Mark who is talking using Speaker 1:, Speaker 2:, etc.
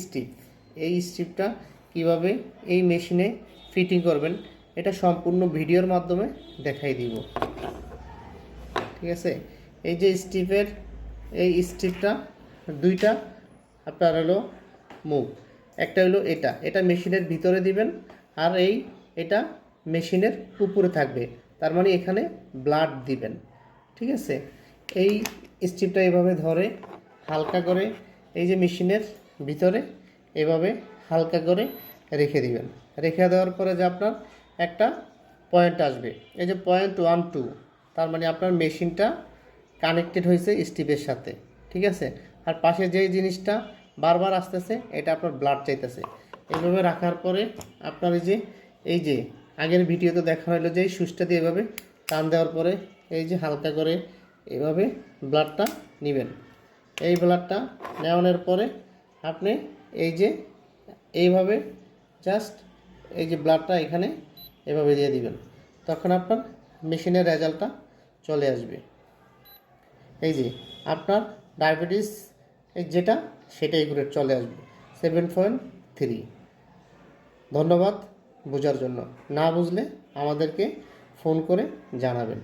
Speaker 1: Strip, এই স্ট্রিপটা কিভাবে এই মেশিনে ফিটিং করবেন এটা সম্পূর্ণ ভিডিওর মাধ্যমে দেখাই দিব। ঠিক আছে, এই যে স্ট্রিপের এই স্ট্রিপটা দুইটা আপনার হলো মুখ, একটা হলো এটা মেশিনের ভিতরে দিবেন, আর এটা মেশিনের উপরে থাকবে, তার মানে এখানে ব্লাড দিবেন। ঠিক আছে, এই স্ট্রিপটা এভাবে ধরে হালকা করে এই যে মেশিনের ভিতরে এভাবে হালকা করে রেখে দিবেন। রেখে দেওয়ার পরে যে আপনার একটা পয়েন্ট আসবে, এই যে পয়েন্ট 1 2, তার মানে আপনার মেশিনটা কানেক্টেড হয়েছে স্ট্রিপের সাথে। ঠিক আছে, আর পাশে যেই জিনিসটা বারবার আসতেছে এটা আপনার ব্লাড চাইতেছে। এইভাবে রাখার পরে আপনার এই যে আগের ভিডিওতে দেখা হলো যে এই সুইচটা দিয়ে এভাবে টান দেওয়ার পরে এই যে হালকা করে এভাবে ব্লাডটা নেবেন। এই ব্লাডটা নেওয়ানোর পরে আপনি এই যে এইভাবে জাস্ট এই যে ব্লাডটা এখানে এভাবে দিয়ে দিবেন, তখন আপনার মেশিনের রেজাল্টটা চলে আসবে। এই যে আপনার ডায়াবেটিস যেটা সেটাই করে চলে আসবে 7.3। ধন্যবাদ বোঝার জন্য। না বুঝলে আমাদেরকে ফোন করে জানাবেন।